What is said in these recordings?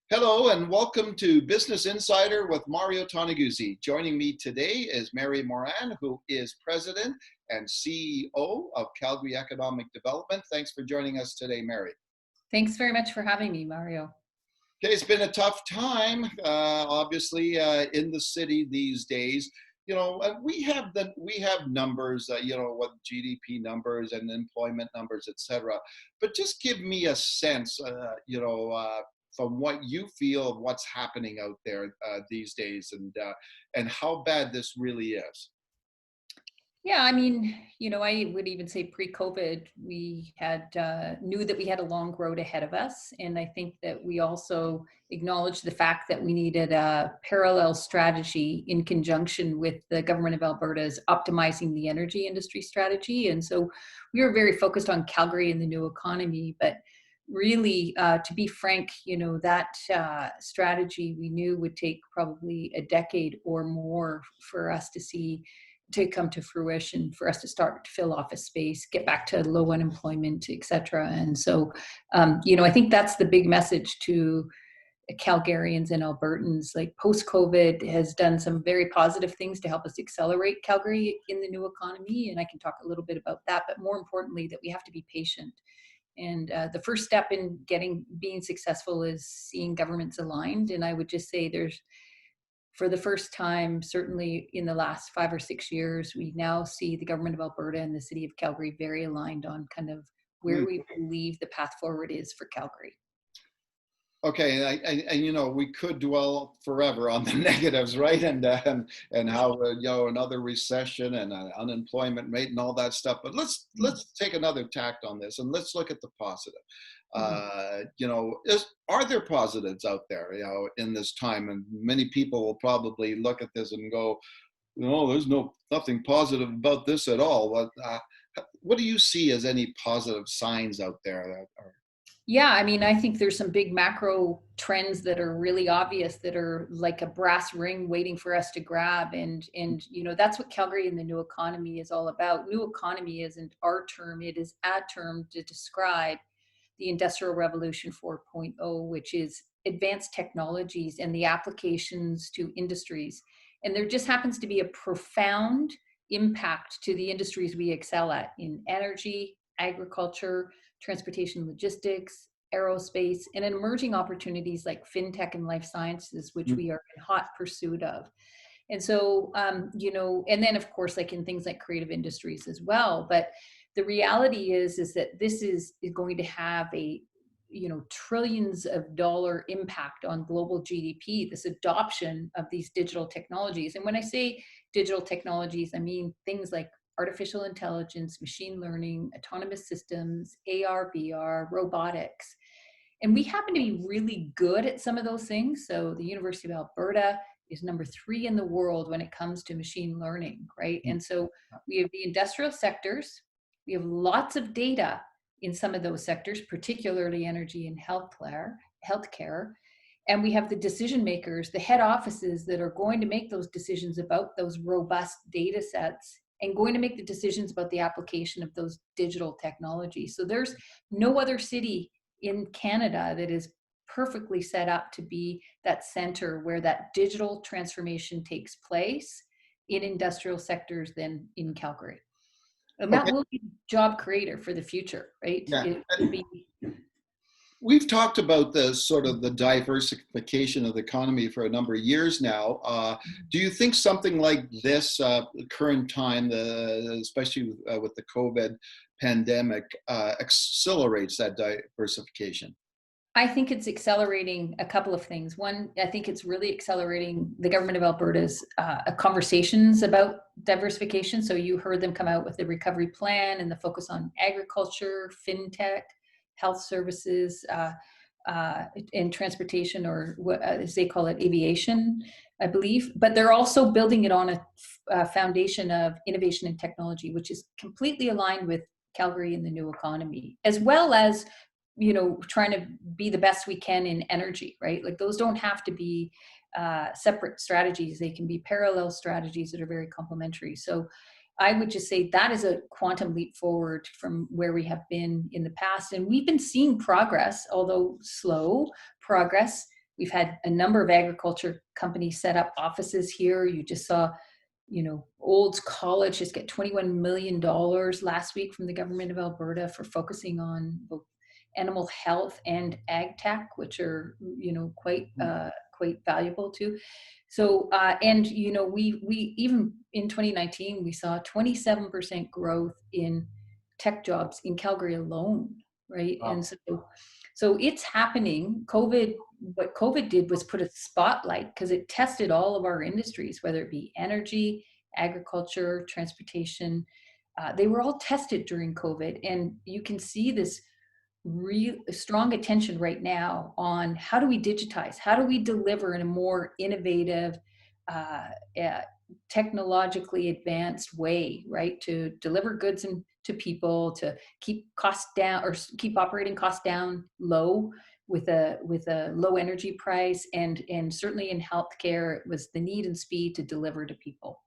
Hello and welcome to Business Insider with Mario Toneguzzi. Joining me today is Mary Moran, who is President and CEO of Calgary Economic Development. Thanks for joining us today, Mary. Thanks very much for having me, Mario. Okay, it's been a tough time, obviously, in the city these days. We have numbers, what GDP numbers and employment numbers, etc. But just give me a sense, from what you feel of what's happening out there these days, and how bad this really is. Yeah, I would even say pre-COVID, we had knew that we had a long road ahead of us. And I think that we also acknowledged the fact that we needed a parallel strategy in conjunction with the government of Alberta's optimizing the energy industry strategy. And so we were very focused on Calgary and the new economy. But really, to be frank, that strategy we knew would take probably a decade or more for us to come to fruition, for us to start to fill office space, get back to low unemployment, et cetera. And so, I think that's the big message to Calgarians and Albertans. Like post-COVID has done some very positive things to help us accelerate Calgary in the new economy. And I can talk a little bit about that, but more importantly, that we have to be patient. And the first step in being successful is seeing governments aligned. And I would just say for the first time, certainly in the last 5 or 6 years, we now see the government of Alberta and the city of Calgary very aligned on kind of where we believe the path forward is for Calgary. Okay, and we could dwell forever on the negatives, right? And how another recession and unemployment rate and all that stuff. But let's take another tact on this, and let's look at the positive. Are there positives out there, in this time? And many people will probably look at this and go, there's nothing positive about this at all. What do you see as any positive signs out there that are? Yeah, I think there's some big macro trends that are really obvious, that are like a brass ring waiting for us to grab. And that's what Calgary and the new economy is all about. New economy isn't our term, it is a term to describe the Industrial Revolution 4.0, which is advanced technologies and the applications to industries. And there just happens to be a profound impact to the industries we excel at in energy, agriculture, transportation, logistics, aerospace, and emerging opportunities like fintech and life sciences, which we are in hot pursuit of. And so, and then of course, like in things like creative industries as well. But the reality is that this is going to have a, trillions of dollar impact on global GDP, this adoption of these digital technologies. And when I say digital technologies, I mean things like artificial intelligence, machine learning, autonomous systems, AR, VR, robotics. And we happen to be really good at some of those things. So the University of Alberta is number 3 in the world when it comes to machine learning, right? And so we have the industrial sectors. We have lots of data in some of those sectors, particularly energy and healthcare. And we have the decision makers, the head offices that are going to make those decisions about those robust data sets and going to make the decisions about the application of those digital technologies. So there's no other city in Canada that is perfectly set up to be that center where that digital transformation takes place in industrial sectors than in Calgary. And that will be job creator for the future, right? Yeah. We've talked about the sort of the diversification of the economy for a number of years now. Do you think something like this current time, especially with the COVID pandemic, accelerates that diversification? I think it's accelerating a couple of things. One, I think it's really accelerating the government of Alberta's conversations about diversification. So you heard them come out with the recovery plan and the focus on agriculture, fintech, health services, and transportation, or what as they call it, aviation, I believe. But they're also building it on a foundation of innovation and technology, which is completely aligned with Calgary and the new economy, as well as trying to be the best we can in energy, right? Like those don't have to be separate strategies. They can be parallel strategies that are very complementary. So I would just say that is a quantum leap forward from where we have been in the past. And we've been seeing progress, although slow progress, We've had a number of agriculture companies set up offices here. You just saw, Olds College just get $21 million last week from the government of Alberta for focusing on both animal health and ag tech, which are, quite valuable too. So, and we even in 2019 we saw 27% growth in tech jobs in Calgary alone, right? Wow. And so it's happening. What COVID did was put a spotlight because it tested all of our industries, whether it be energy, agriculture, transportation. They were all tested during COVID, and you can see this real strong attention right now on how do we digitize, how do we deliver in a more innovative, uh, uh, technologically advanced way, right? To deliver goods and to people, to keep costs down or keep operating costs down low with a low energy price, and certainly in healthcare, it was the need and speed to deliver to people.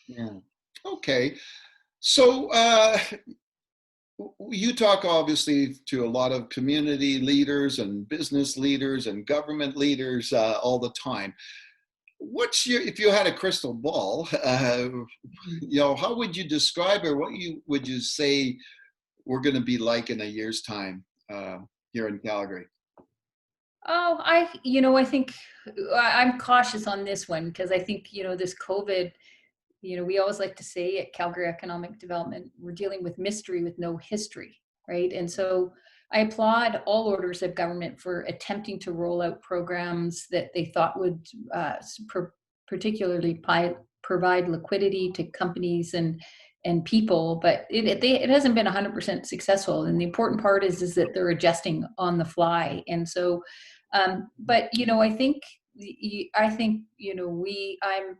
Yeah. Okay. So you talk obviously to a lot of community leaders and business leaders and government leaders all the time. What's your, if you had a crystal ball, how would you describe, or would you say we're going to be like in a year's time here in Calgary? Oh, I think I'm cautious on this one because I think, this COVID, we always like to say at Calgary Economic Development, we're dealing with mystery with no history, right? And so I applaud all orders of government for attempting to roll out programs that they thought would particularly provide liquidity to companies and people, but it hasn't been 100% successful. And the important part is that they're adjusting on the fly. And so, but I think I'm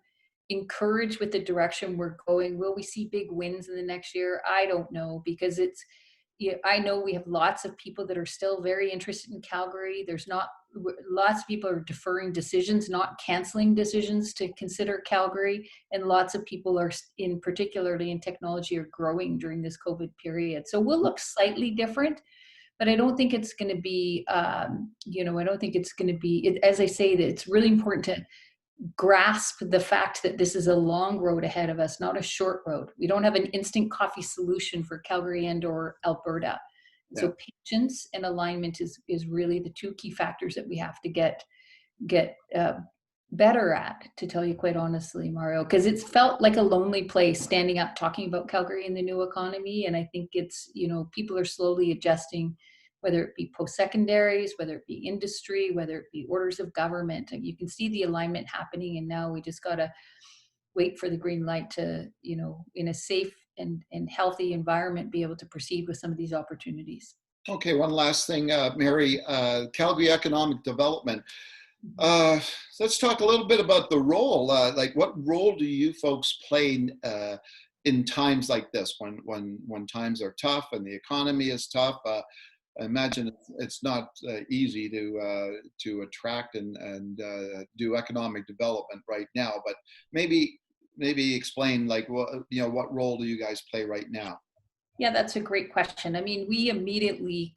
encouraged with the direction we're going. Will we see big wins in the next year? I don't know, because I know we have lots of people that are still very interested in Calgary. There's not lots of people are deferring decisions, not canceling decisions to consider Calgary, and lots of people are particularly in technology, are growing during this COVID period. So we'll look slightly different, but I don't think it's going to be, I don't think it's going to be, as I say, that it's really important to grasp the fact that this is a long road ahead of us, not a short road. We don't have an instant coffee solution for Calgary and or Alberta. Yeah. So patience and alignment is really the two key factors that we have to get better at, to tell you quite honestly, Mario, because it's felt like a lonely place standing up talking about Calgary and the new economy. And I think it's, people are slowly adjusting, whether it be post-secondaries, whether it be industry, whether it be orders of government. And you can see the alignment happening. And now we just got to wait for the green light to, in a safe and healthy environment, be able to proceed with some of these opportunities. Okay, one last thing, Mary, Calgary Economic Development. Let's talk a little bit about the role. Like, what role do you folks play in times like this, when times are tough and the economy is tough? I imagine it's not easy to attract and do economic development right now. But maybe explain, like, what role do you guys play right now? Yeah, that's a great question. I mean, we immediately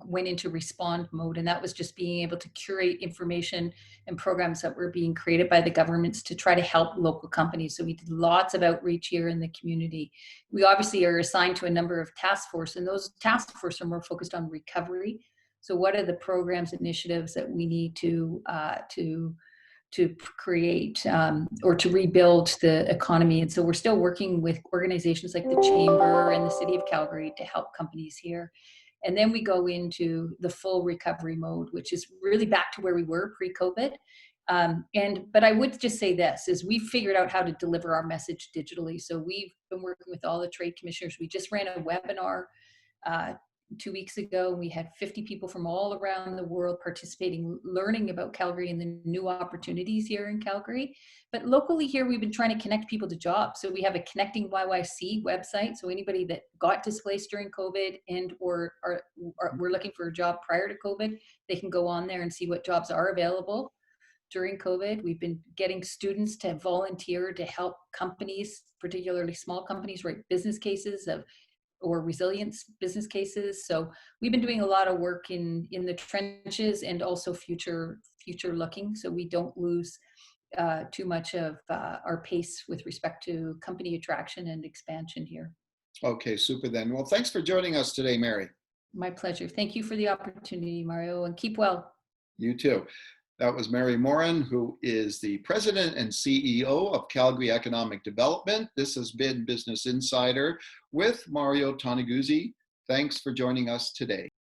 went into respond mode, and that was just being able to curate information and programs that were being created by the governments to try to help local companies. So we did lots of outreach here in the community. We obviously are assigned to a number of task force, and those task force are more focused on recovery. So what are the programs, initiatives that we need to create or to rebuild the economy. And so we're still working with organizations like the Chamber and the City of Calgary to help companies here. And then we go into the full recovery mode, which is really back to where we were pre-COVID. But I would just say this, is we've figured out how to deliver our message digitally. So we've been working with all the trade commissioners. We just ran a webinar 2 weeks ago. We had 50 people from all around the world participating, learning about Calgary and the new opportunities here in Calgary. But locally here, we've been trying to connect people to jobs. So we have a Connecting YYC website. So anybody that got displaced during COVID and or were looking for a job prior to COVID, they can go on there and see what jobs are available during COVID. We've been getting students to volunteer to help companies, particularly small companies, write business cases or resilience business cases. So we've been doing a lot of work in the trenches and also future future looking, so we don't lose too much of our pace with respect to company attraction and expansion here. Okay, super then. Well, thanks for joining us today, Mary. My pleasure. Thank you for the opportunity, Mario, and keep well. You too. That was Mary Moran, who is the president and CEO of Calgary Economic Development. This has been Business Insider with Mario Toneguzzi. Thanks for joining us today.